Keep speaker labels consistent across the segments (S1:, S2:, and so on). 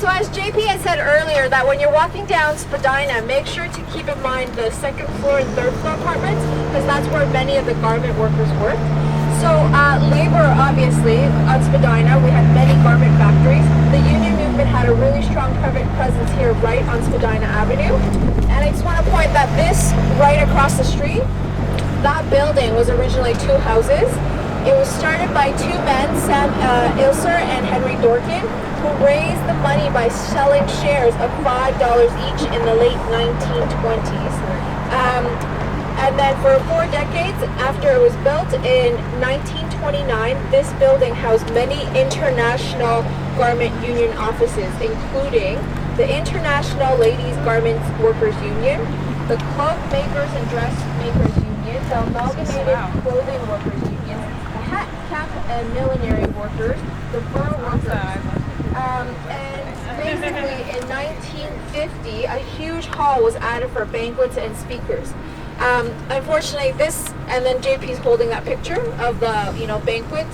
S1: So as JP had said earlier, that when you're walking down Spadina, make sure to keep in mind the second floor and third floor apartments, because that's where many of the garment workers worked. So labor, obviously, on Spadina, we had many garment factories. The union movement had a really strong presence here right on Spadina Avenue. And I just want to point that this right across the street, that building was originally two houses. It was started by two men, Sam Ilser and Henry Dorkin, who raised the money by selling shares of $5 each in the late 1920s. And then for 4 decades after it was built in 1929, this building housed many international garment union offices, including the International Ladies Garments Workers Union, the Cloak Makers and Dressmakers Union, the Amalgamated Clothing Workers Union, the Hat, Cap, and Millinery Workers, the Fur Workers. And basically in 1950, a huge hall was added for banquets and speakers. Unfortunately, this, and then JP's holding that picture of the, banquet.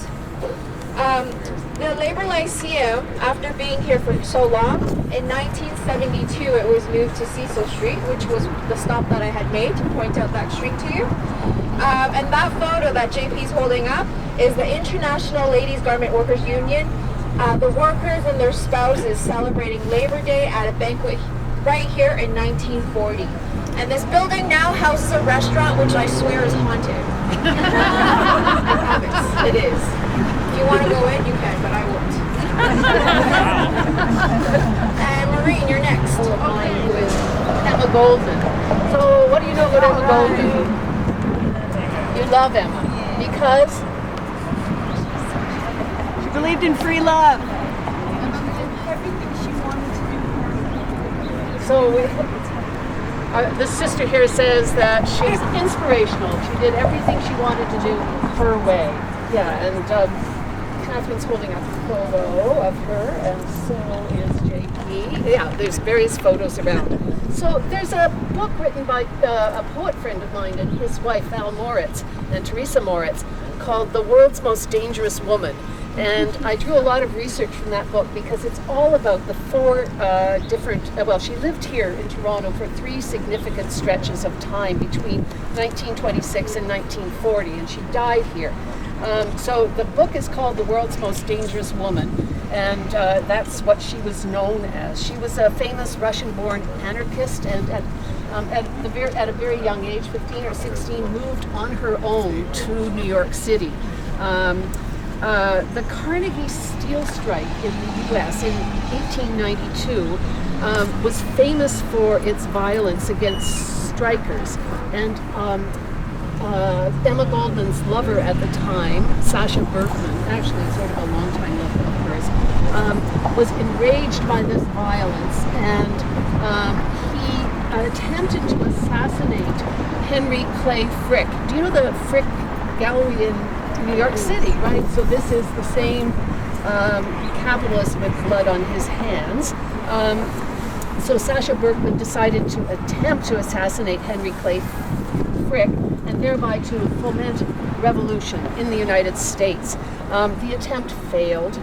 S1: The Labor Lyceum, after being here for so long, in 1972 it was moved to Cecil Street, which was the stop that I had made to point out that street to you. And that photo that JP's holding up is the International Ladies Garment Workers Union. The workers and their spouses celebrating Labor Day at a banquet right here in 1940. And this building now houses a restaurant, which I swear is haunted. I promise, it is. If you want to go in, you can, but I won't. And Maureen, you're next.
S2: Okay. Who is Emma Goldman. So what do you know about Emma Goldman? You love Emma because
S3: she believed in free love.
S2: So the sister here says that she's inspirational. She did everything she wanted to do her way. Yeah, and Catherine's holding up a photo of her, and so is JP. Yeah, there's various photos around. So there's a book written by a poet friend of mine and his wife, Val Moritz, and Teresa Moritz, called The World's Most Dangerous Woman. And I drew a lot of research from that book because it's all about the four different, she lived here in Toronto for 3 significant stretches of time between 1926 and 1940, and she died here. So the book is called The World's Most Dangerous Woman, and that's what she was known as. She was a famous Russian-born anarchist, and at a very young age, 15 or 16, moved on her own to New York City. The Carnegie Steel Strike in the U.S. in 1892 was famous for its violence against strikers, and Emma Goldman's lover at the time, Sasha Berkman, actually sort of a longtime lover of hers, was enraged by this violence, and he attempted to assassinate Henry Clay Frick. Do you know the Frick Gallery in New York City, right? So this is the same capitalist with blood on his hands. So Sasha Berkman decided to attempt to assassinate Henry Clay Frick and thereby to foment revolution in the United States. The attempt failed,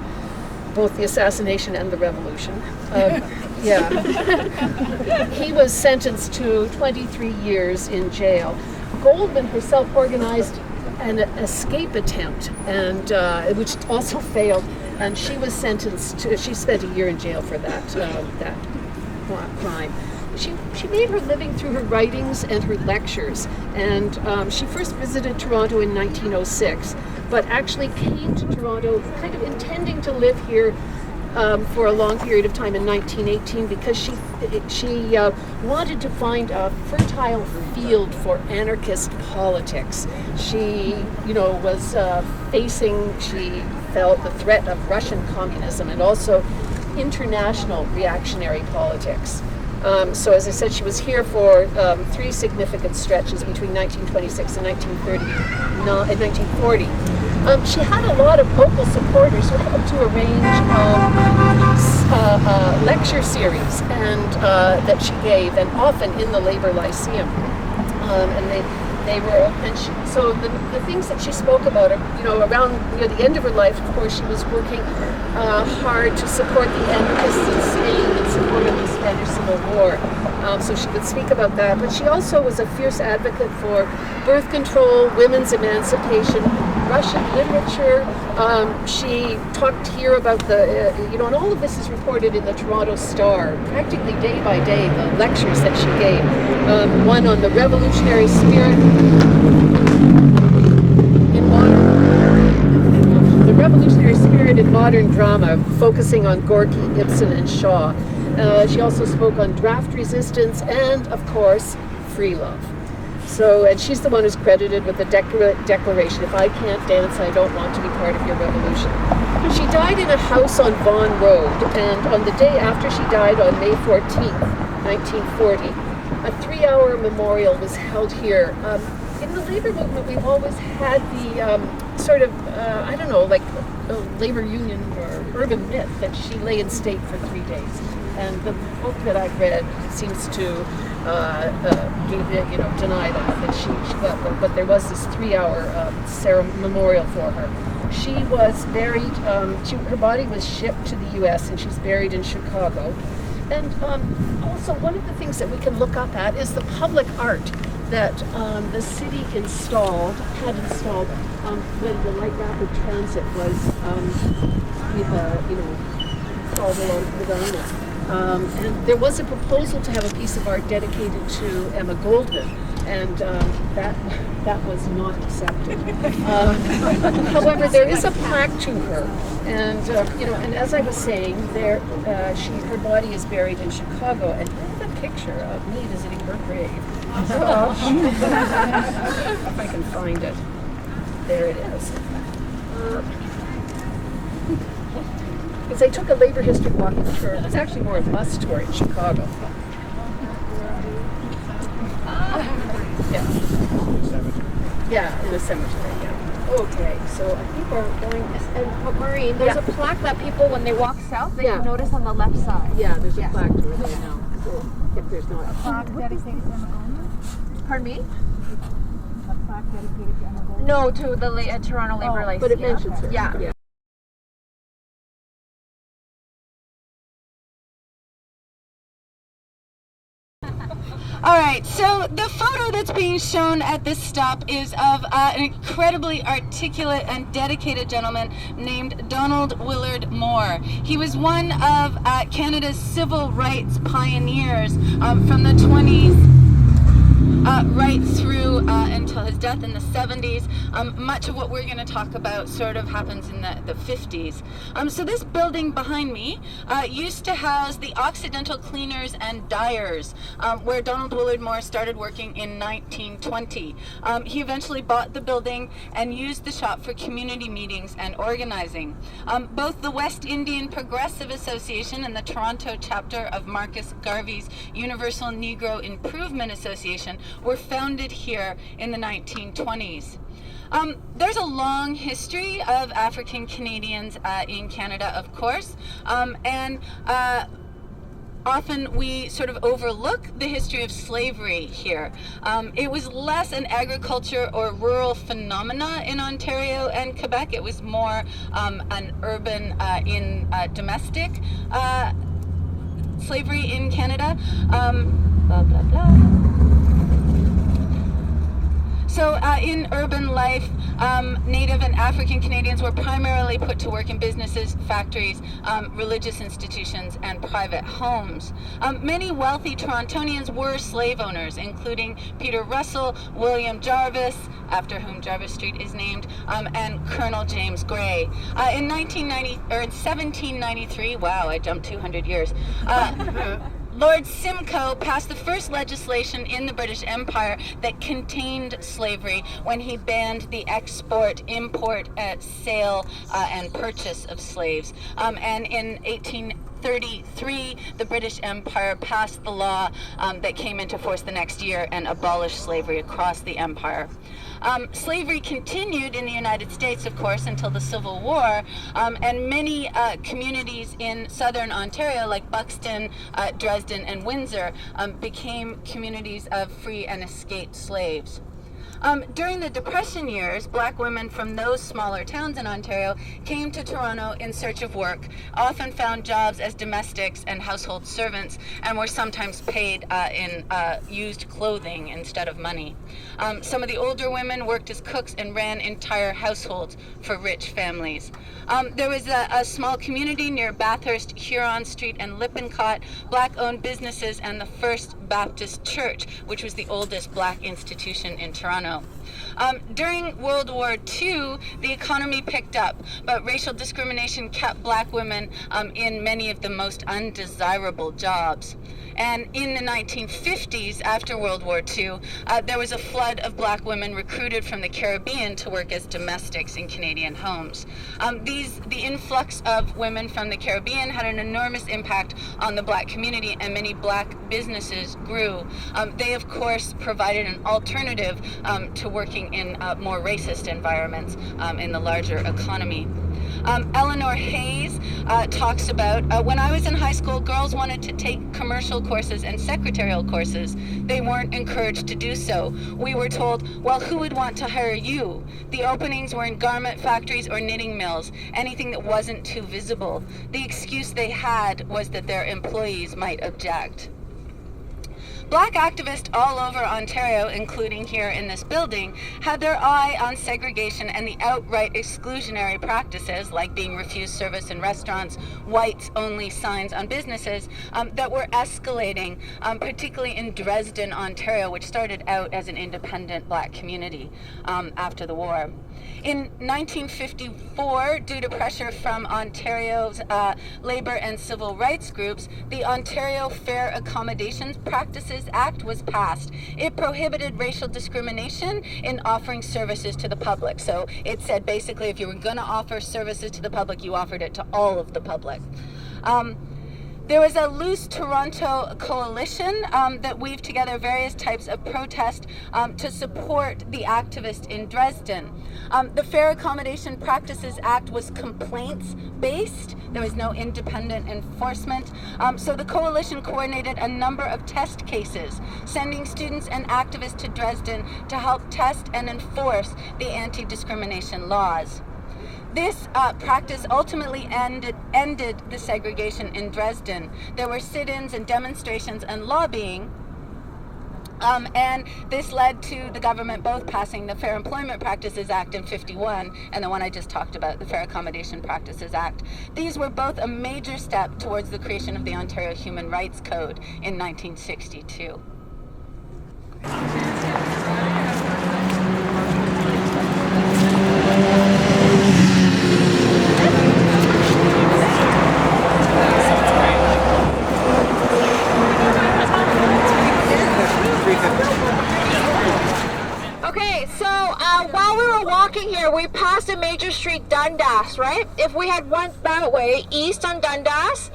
S2: both the assassination and the revolution. He was sentenced to 23 years in jail. Goldman herself organized an escape attempt, and which also failed, and she was sentenced to, she spent a year in jail for that crime. She made her living through her writings and her lectures, and she first visited Toronto in 1906, but actually came to Toronto kind of intending to live here for a long period of time in 1918 because she wanted to find a fertile field for anarchist politics. She, was facing, she felt the threat of Russian communism and also international reactionary politics. So as I said, she was here for 3 significant stretches between 1926 and 1940. She had a lot of local supporters who helped to arrange lecture series and that she gave, and often in the Labor Lyceum. So the things that she spoke about, around near the end of her life, of course, she was working hard to support the anarchists in war. So she could speak about that. But she also was a fierce advocate for birth control, women's emancipation, Russian literature. She talked here about and all of this is reported in the Toronto Star, practically day by day, the lectures that she gave. One on the revolutionary spirit in modern drama, focusing on Gorky, Ibsen, and Shaw. She also spoke on draft resistance and, of course, free love. So, and she's the one who's credited with the declaration, if I can't dance, I don't want to be part of your revolution. She died in a house on Vaughan Road, and on the day after she died, on May 14th, 1940, a 3-hour memorial was held here. In the labor movement, we've always had the like a labor union or urban myth that she lay in state for 3 days. And the book that I've read seems to deny that she got, but there was this 3-hour memorial for her. She was buried. Her body was shipped to the U.S. and she's buried in Chicago. And also, one of the things that we can look up at is the public art that the city had installed when the light rapid transit was installed along Spadina. And there was a proposal to have a piece of art dedicated to Emma Goldman, and that was not accepted. However, there is a plaque to her, and and as I was saying, her body is buried in Chicago, and here's a picture of me visiting her grave. If I can find it, there it is. Because I took a labor history walking tour. It was actually more a bus tour in Chicago. Yeah, in the cemetery, yeah. Okay, so I think we're going...
S1: But Maureen, there's a plaque that people, when they walk south, they can notice on the left side.
S2: Yeah, there's a plaque to her there now. So if there's not...
S4: A plaque dedicated to Emma Goldman?
S1: Pardon me?
S4: A plaque dedicated to Emma Goldman?
S1: No, to the Toronto Labor License.
S2: But it mentions her.
S1: Yeah.
S3: All right, so the photo that's being shown at this stop is of an incredibly articulate and dedicated gentleman named Donald Willard Moore. He was one of Canada's civil rights pioneers from the 20s right through until his death in the 70s. Much of what we're going to talk about sort of happens in the 50s. So this building behind me used to house the Occidental Cleaners and Dyers, where Donald Willard Moore started working in 1920. He eventually bought the building and used the shop for community meetings and organizing. Both the West Indian Progressive Association and the Toronto chapter of Marcus Garvey's Universal Negro Improvement Association were founded here in the 1920s. There's a long history of African Canadians in Canada, of course, and often we sort of overlook the history of slavery here. It was less an agriculture or rural phenomena in Ontario and Quebec. It was more an urban domestic slavery in Canada. Blah, blah, blah. So in urban life, Native and African Canadians were primarily put to work in businesses, factories, religious institutions, and private homes. Many wealthy Torontonians were slave owners, including Peter Russell, William Jarvis, after whom Jarvis Street is named, and Colonel James Gray. In 1793, wow, I jumped 200 years. Lord Simcoe passed the first legislation in the British Empire that contained slavery when he banned the export, import, sale, and purchase of slaves. And in 1833, the British Empire passed the law that came into force the next year and abolished slavery across the empire. Slavery continued in the United States, of course, until the Civil War, and many communities in southern Ontario, like Buxton, Dresden, and Windsor, became communities of free and escaped slaves. During the Depression years, black women from those smaller towns in Ontario came to Toronto in search of work, often found jobs as domestics and household servants, and were sometimes paid in used clothing instead of money. Some of the older women worked as cooks and ran entire households for rich families. There was a small community near Bathurst, Huron Street, and Lippincott, black-owned businesses, and the First Baptist Church, which was the oldest black institution in Toronto. During World War II, the economy picked up, but racial discrimination kept black women in many of the most undesirable jobs. And in the 1950s, after World War II, there was a flood of black women recruited from the Caribbean to work as domestics in Canadian homes. The influx of women from the Caribbean had an enormous impact on the black community, and many black businesses grew. They, of course, provided an alternative to working in more racist environments in the larger economy. Eleanor Hayes talks about, when I was in high school, girls wanted to take commercial courses and secretarial courses. They weren't encouraged to do so. We were told, well, who would want to hire you? The openings were in garment factories or knitting mills, anything that wasn't too visible. The excuse they had was that their employees might object. Black activists all over Ontario, including here in this building, had their eye on segregation and the outright exclusionary practices, like being refused service in restaurants, whites-only signs on businesses, that were escalating, particularly in Dresden, Ontario, which started out as an independent black community after the war. In 1954, due to pressure from Ontario's labor and civil rights groups, the Ontario Fair Accommodations Practices Act was passed. It prohibited racial discrimination in offering services to the public. So it said basically if you were going to offer services to the public, you offered it to all of the public. There was a Loose Toronto coalition that weaved together various types of protest to support the activists in Dresden. The Fair Accommodation Practices Act was complaints-based. There was no independent enforcement. So the coalition coordinated a number of test cases, sending students and activists to Dresden to help test and enforce the anti-discrimination laws. This practice ultimately ended the segregation in Dresden. There were sit-ins and demonstrations and lobbying, and this led to the government both passing the Fair Employment Practices Act in '51 and the one I just talked about, the Fair Accommodation Practices Act. These were both a major step towards the creation of the Ontario Human Rights Code in 1962.
S1: Okay, so while we were walking here, we passed a major street, Dundas, right? If we had went that way, east on Dundas,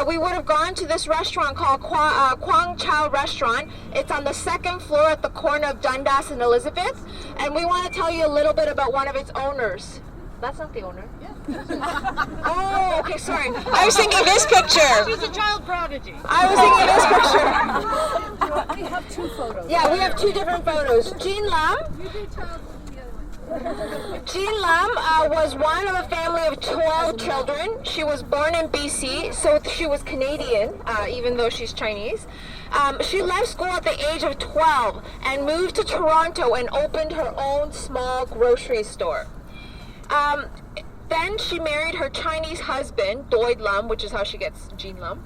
S1: we would have gone to this restaurant called Kwang Chow Restaurant. It's on the second floor at the corner of Dundas and Elizabeth, and we want to tell you a little bit about one of its owners. That's not the owner. Yeah. Oh, okay, sorry. I was thinking this picture.
S2: She's a child prodigy.
S1: I was thinking this picture.
S4: We have two photos.
S1: Yeah, we have two different photos. Jean Lam. Jean Lam was one of a family of 12 children. She was born in BC, so she was Canadian, even though she's Chinese. She left school at the age of 12 and moved to Toronto and opened her own small grocery store. Then she married her Chinese husband, Doid Lam, which is how she gets Jean Lam,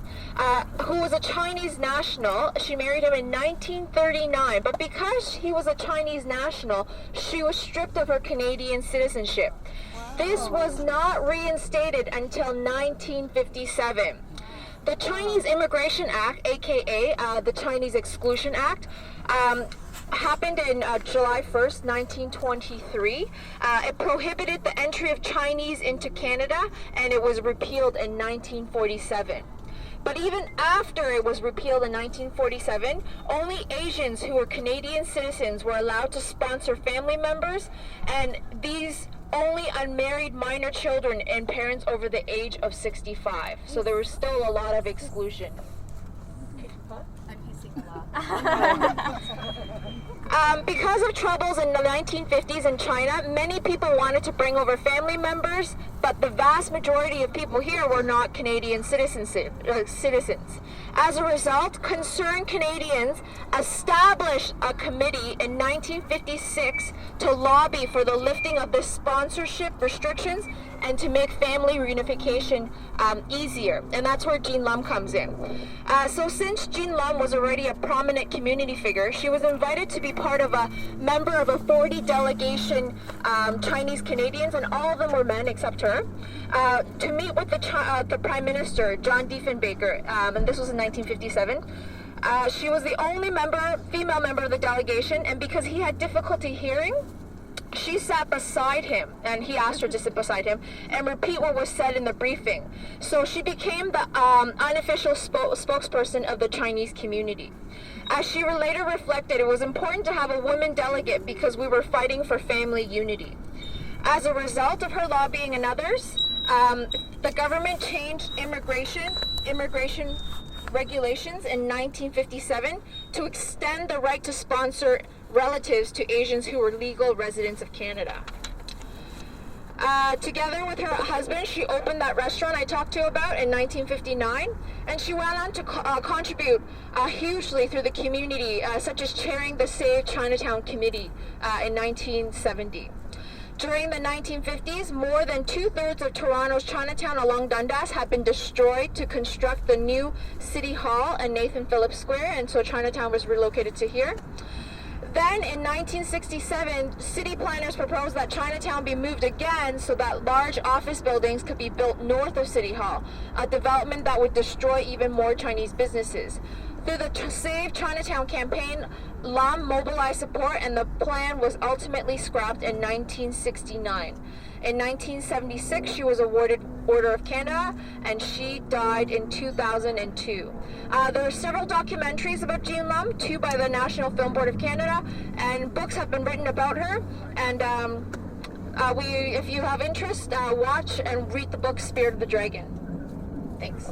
S1: who was a Chinese national. She married him in 1939, but because he was a Chinese national, she was stripped of her Canadian citizenship. Wow. This was not reinstated until 1957. The Chinese Immigration Act, aka the Chinese Exclusion Act, happened in July 1st, 1923. It prohibited the entry of Chinese into Canada, and it was repealed in 1947. But even after it was repealed in 1947, only Asians who were Canadian citizens were allowed to sponsor family members, and these only unmarried minor children and parents over the age of 65. So there was still a lot of exclusion.
S3: I'm hissing a lot.
S1: Because of troubles in the 1950s in China, many people wanted to bring over family members, but the vast majority of people here were not Canadian citizens. As a result, concerned Canadians established a committee in 1956 to lobby for the lifting of the sponsorship restrictions and to make family reunification easier. And that's where Jean Lum comes in. So since Jean Lum was already a prominent community figure, she was invited to be part of a member of a 40 delegation Chinese Canadians, and all of them were men except her, to meet with the Prime Minister, John Diefenbaker, and this was in 1957. She was the only female member of the delegation, and because he had difficulty hearing, she sat beside him, and he asked her to sit beside him and repeat what was said in the briefing. So she became the unofficial spokesperson of the Chinese community. As she later reflected, it was important to have a woman delegate because we were fighting for family unity. As a result of her lobbying and others, the government changed immigration regulations in 1957 to extend the right to sponsor relatives to Asians who were legal residents of Canada. Together with her husband, she opened that restaurant I talked to you about in 1959, and she went on to contribute hugely through the community, such as chairing the Save Chinatown Committee in 1970. During the 1950s, more than 2/3 of Toronto's Chinatown along Dundas had been destroyed to construct the new City Hall and Nathan Phillips Square, and so Chinatown was relocated to here. Then in 1967, city planners proposed that Chinatown be moved again so that large office buildings could be built north of City Hall, a development that would destroy even more Chinese businesses. Through the Save Chinatown campaign, Lam mobilized support, and the plan was ultimately scrapped in 1969. In 1976, she was awarded Order of Canada, and she died in 2002. There are several documentaries about Jean Lum, 2 by the National Film Board of Canada, and books have been written about her. And if you have interest, watch and read the book Spirit of the Dragon. Thanks.